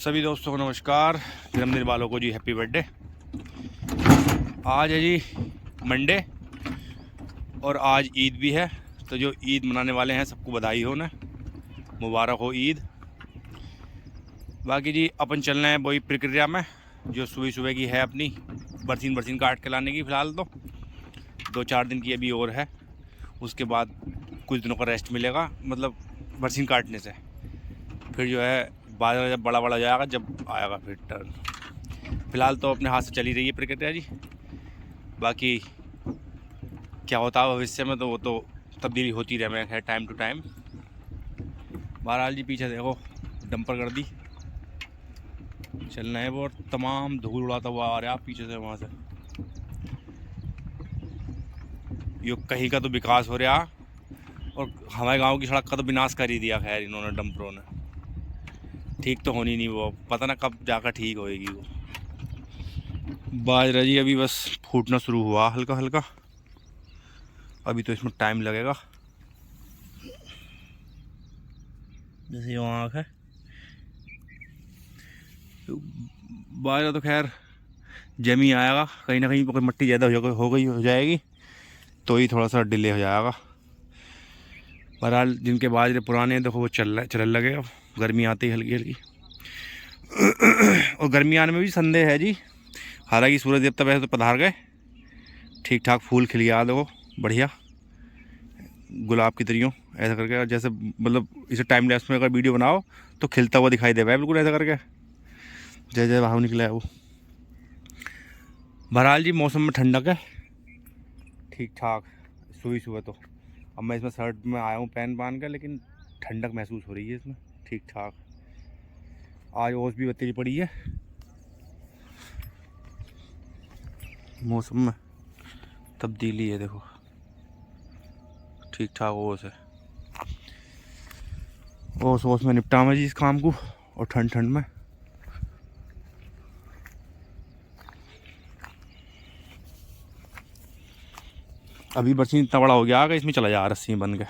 सभी दोस्तों को नमस्कार। जन्मदिन वालों को जी हैप्पी बर्थडे। आज है जी मंडे और आज ईद भी है, तो जो ईद मनाने वाले हैं सबको बधाई हो ना, मुबारक हो ईद। बाकी जी अपन चल रहे हैं वही प्रक्रिया में जो सुबह सुबह की है अपनी बरसीन काट के लाने की। फ़िलहाल तो 2-4 दिन की अभी और है, उसके बाद कुछ दिनों का रेस्ट मिलेगा, मतलब बरसीन काटने से। फिर जो है बाजार जब बड़ा हो जाएगा जब आएगा फिर टर्न। फ़िलहाल तो अपने हाथ से चली रही है प्रक्रिया जी। बाकी क्या होता है भविष्य में तो वो तो तब्दीली होती रहे है टाइम टू टाइम। बहरहाल जी पीछे देखो डंपर कर दी, चलना है वो और तमाम धूल उड़ाता हुआ आ रहा है पीछे से वहाँ से। यो कहीं का तो विकास हो रहा और हमारे गांव की सड़क का तो विनाश कर ही दिया। खैर इन्होंने डंपरों ने, ठीक तो होनी नहीं, वो पता ना कब जाकर ठीक होएगी वो। बाजरा जी अभी बस फूटना शुरू हुआ हल्का हल्का, अभी तो इसमें टाइम लगेगा। जैसे ये आँख है तो बाजरा तो खैर जमी आएगा, कहीं ना कहीं कोई मिट्टी ज़्यादा हो जाएगी तो ही थोड़ा सा डिले हो जाएगा। बहरहाल जिनके बाजरे पुराने हैं देखो वो चलने लगे। अब गर्मी आती है हल्की हल्की और गर्मी आने में भी संदेह है जी। हालांकि सूरज देवता वैसे तो पधार गए, ठीक ठाक फूल खिल गया देखो बढ़िया गुलाब की तरियों ऐसा करके। जैसे मतलब इसे टाइम लैप्स में अगर वीडियो बनाओ तो खिलता हुआ दिखाई दे रहा है बिल्कुल ऐसा करके, जैसे बाहर निकला है वो। बहरहाल जी मौसम में ठंडक है ठीक ठाक सुबह सुबह तो। अब मैं इसमें शर्ट में आया हूँ पहन बांध कर, लेकिन ठंडक महसूस हो रही है इसमें ठीक ठाक। आज ओस भी बतेरी पड़ी है, मौसम में तब्दीली है देखो ठीक ठाक ओस है। ओस में निपटा में जी इस काम को, और ठंड में अभी बरसीन इतना बड़ा हो गया कि इसमें चला जा रस्सी में बन के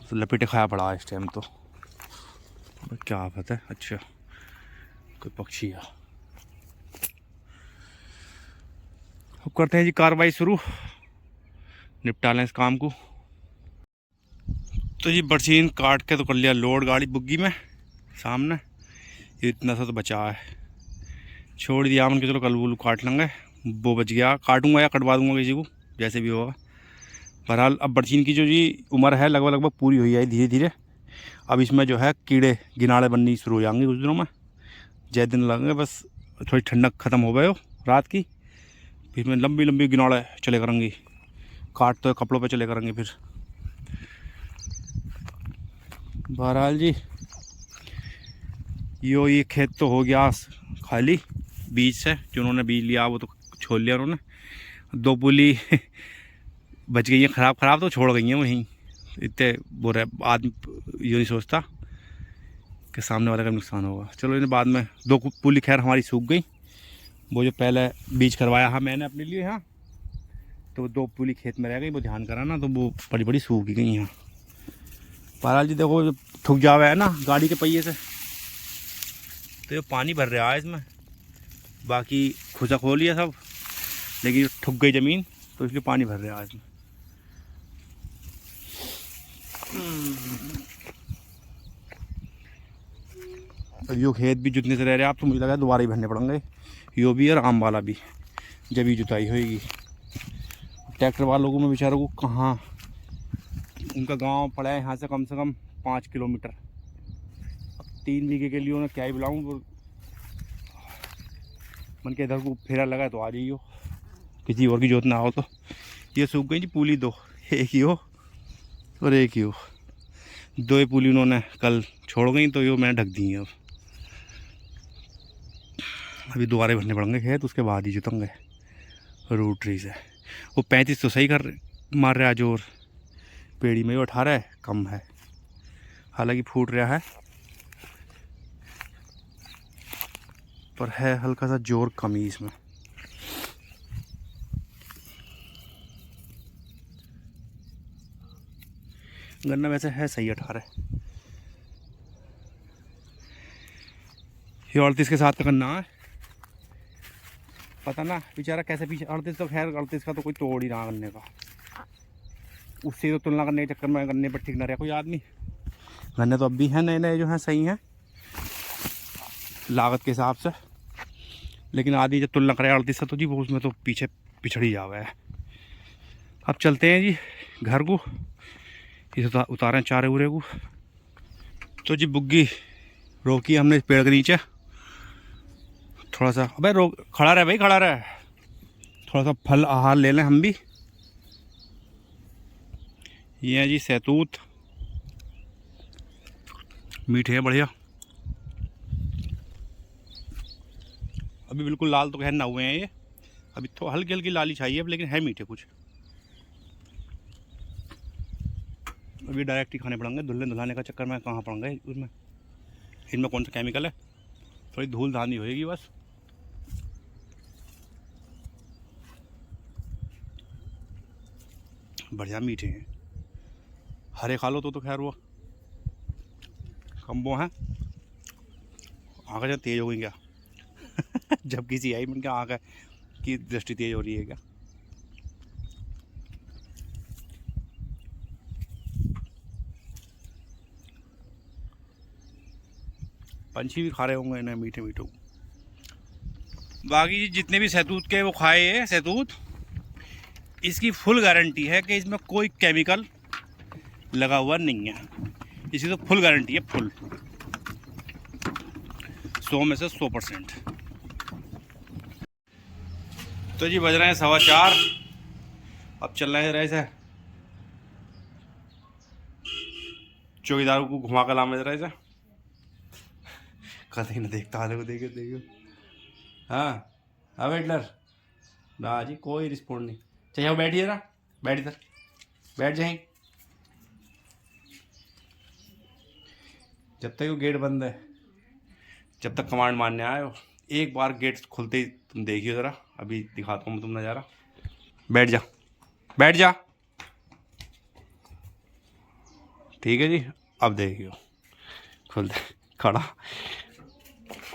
तो लपेटे खाया पड़ा इस टाइम तो। क्या आफत है। अच्छा कोई पक्षी है। अब करते हैं जी कार्रवाई शुरू, निपटा लें इस काम को। तो जी बरसीन काट के तो कर लिया लोड गाड़ी बुग्गी में सामने, ये इतना सा तो बचा है, छोड़ दिया मन के चलो कल वूल काट लेंगे। वो बच गया, काटूंगा या कटवा दूंगा किसी को जैसे भी होगा। बहरहाल अब बरसीन की जो जी उम्र है लगभग पूरी हुई है धीरे धीरे। अब इसमें जो है कीड़े गिनाड़े बननी शुरू हो जाएंगे कुछ दिनों में, ज़्यादा दिन लगेंगे। बस थोड़ी ठंडक ख़त्म हो गए हो रात की, फिर में लंबी लंबी गिनाड़े चले करेंगी, काट तो कपड़ों पे चले करेंगे फिर। बहरहाल जी ये खेत तो हो गया खाली बीज से, जो उन्होंने बीज लिया वो तो छोड़ लिया उन्होंने। 2 पुली बच गई हैं, ख़राब तो छोड़ गई हैं वहीं। इतने बुरे आदमी ये नहीं सोचता कि सामने वाले का नुकसान होगा। चलो इन्हें बाद में 2 पुली खैर हमारी सूख गई, वो जो पहले बीज करवाया है मैंने अपने लिए यहाँ, तो 2 पुली खेत में रह गई, वो ध्यान करा ना तो वो बड़ी बड़ी सूख गई यहाँ। बहरहाल जी देखो जब ठुक जावे है ना गाड़ी के पहिए से तो ये पानी भर रहा है इसमें, बाकी खुजा खो लिया सब, लेकिन ठुक गई ज़मीन तो इसलिए पानी भर रहा है इसमें। यो खेत भी जुतने से रह रहे हैं आप तो मुझे लगा दोबारा ही भरने पड़ेंगे, यो भी और आम वाला भी, जब ही जुताई होएगी। ट्रैक्टर वालों को मैं बेचारों को कहाँ, उनका गांव पड़ा है यहाँ से कम 5 किलोमीटर। अब 3 बीघे के लिए उन्हें क्या ही बुलाऊँ, मन के इधर को फेरा लगा तो आ जाइयो, किसी और की जोत ना हो तो। ये सूख गई जी पुली 2, एक ही हो और एक ही हो, 2 ही पुली उन्होंने कल छोड़ गई तो यो मैंने ढक दी है। अब अभी दोबारा भरने पड़ेंगे खेत, उसके बाद ही जुतेंगे रूट ट्री से। वो 35 तो सही कर मार रहा है जोर, पेड़ी में वो 18 है कम है, हालांकि फूट रहा है पर है हल्का सा जोर कम ही इसमें। गन्ना वैसे है सही 18। ये 38 के साथ का करना है, पता ना बेचारा कैसे पीछे। 38 तो खैर 38 का तो कोई तोड़ ही रहा गन्ने का, उससे तो तुलना करने के चक्कर में गन्ने पर ठीक ना रहा कोई आदमी। गन्ने तो अब भी हैं नए नए जो हैं सही हैं लागत के हिसाब से, लेकिन आदमी जब तुलना करे 38 से तो जी वो उसमें तो पीछे पिछड़ ही जावा है। अब चलते हैं जी घर को, इसे उतारें चारे उरे को। तो जी बुग्गी रोकी हमने इस पेड़ के नीचे थोड़ा सा। अबे रोक, खड़ा रहे भाई, खड़ा रहे, थोड़ा सा फल आहार ले लें हम भी। ये है जी सैतूत, मीठे है बढ़िया। अभी बिल्कुल लाल तो खैर ना हुए हैं ये, अभी तो हल्की हल्की लाली चाहिए, लेकिन है मीठे कुछ। अभी डायरेक्ट ही खाने पड़ेंगे, धुलने धुलाने का चक्कर में कहाँ पड़ेंगे उसमें, इनमें कौन सा केमिकल है, थोड़ी धूल धानी होएगी बस। बढ़िया मीठे हैं, हरे खा लो तो खैर वो कम्बो हैं। आँखें जब तेज़ हो गई क्या जब किसी आई मैंने कहा आँखें की दृष्टि तेज़ हो रही है क्या। पंछी भी खा रहे होंगे इन्हें मीठे मीठे। बाकी जितने भी सैतूत के वो खाए हैं सैतूत, इसकी फुल गारंटी है कि इसमें कोई केमिकल लगा हुआ नहीं है, इसकी तो फुल गारंटी है, फुल 100 में से 100%। तो जी बज रहे हैं 4:15, अब चल रहे हैं से चौकीदार को घुमा कर लाने रहे से, कहीं ना देखता हाले को, देखो देखो। हाँ हाँ वेटलर ना जी, कोई रिस्पॉन्ड नहीं चाहिए, बैठिए ना, बैठ इधर, बैठ जाए। जब तक वो गेट बंद है, जब तक कमांड मारने आए हो, एक बार गेट खुलते ही तुम देखियो ज़रा, अभी दिखाता हूँ मैं तुम नज़ारा। बैठ जा, बैठ जा, ठीक है जी। अब देखियो खुलते खड़ा,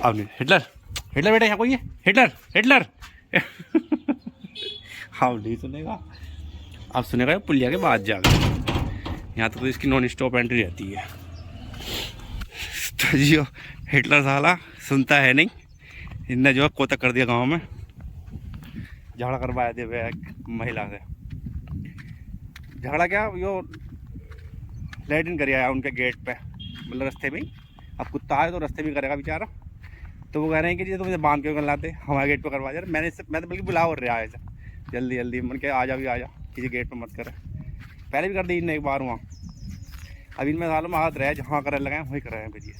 अब नहीं। हिटलर हिटलर बेटा यहाँ कोई है, हिटलर हिटलर हाँ नहीं सुनेगा, अब सुनेगा पुलिया के बाद जाकर। यहाँ तो इसकी नॉन स्टॉप एंट्री रहती है। तो जी हिटलर साला सुनता है नहीं, इनने जो है कोता कर दिया गांव में, झगड़ा करवाया दे महिला से। झगड़ा क्या, यो लैट्रिन कर आया उनके गेट पे, मतलब रास्ते में ही। अब कुत्ता है तो रास्ते में करेगा बेचारा, तो वो कह रहे हैं कि जी तुम इसे बांध के लाते हमारे गेट पे करवा जा रहे। मैं तो बल्कि बुला और रहा है ऐसा जल्दी जल्दी, मन के आ जा भी आ जा, किसी गेट पे मत करे। पहले भी कर दी इनने एक बार वहाँ, अब इनमें सालों में हाथ रहे, जहाँ कर लगाए वहीं कर रहे हैं भैया।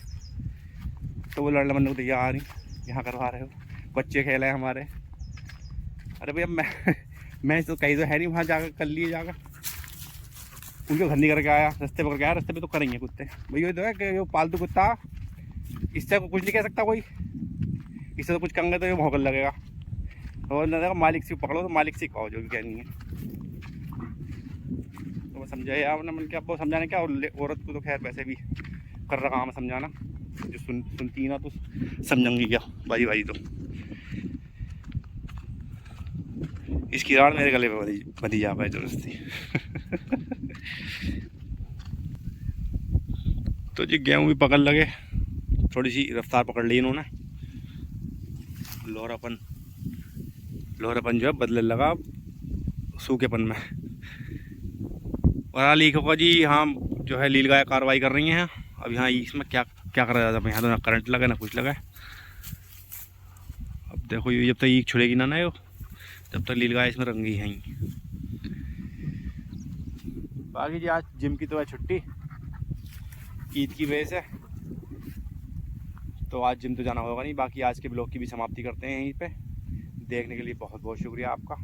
तो वो लड़ने बनने को तैयार नहीं, यहाँ करवा रहे हो, बच्चे खेले हैं हमारे। अरे भैया मैं तो कहीं तो है नहीं, वहाँ जाकर कर लिए जाकर, उनके घर नहीं करके आया, रास्ते पर करके आया। रास्ते पे तो करेंगे कुत्ते भैया, तो है कि वो पालतू कुत्ता, इससे कुछ नहीं कह सकता कोई, इससे तो कुछ कहेंगे तो ये भौंकने लगेगा। और ना मालिक से पकड़ो तो मालिक से कहो जो भी कहनी है। तो वो समझाए आपने, मन के आपको समझाने क्या, औरत को तो खैर वैसे भी कर रहा काम समझाना, जो सुनती ना तो समझेंगी क्या बारी बारी। तो इसकी राड़ मेरे गले पे बधी जा पाए जबरदस्ती तो जी गेहूँ भी पकड़ लगे, थोड़ी सी रफ्तार पकड़ ली इन्होंने, लोहरापन जो है बदलने लगा सूखेपन में। और लिखा होगा जी हाँ जो है लील गाय कार्रवाई कर रही हैं। अब यहाँ इसमें क्या क्या करा जाता है, यहाँ तो ना करंट लगा ना कुछ लगा। अब देखो ये जब तक ईख छुड़ेगी ना यो, तब तक लील गाय इसमें रंगी है ही। बाकी जी आज जिम की तो है छुट्टी ईद की वजह से, तो आज जिम तो जाना होगा नहीं। बाकी आज के ब्लॉग की भी समाप्ति करते हैं यहीं पे। देखने के लिए बहुत बहुत शुक्रिया आपका।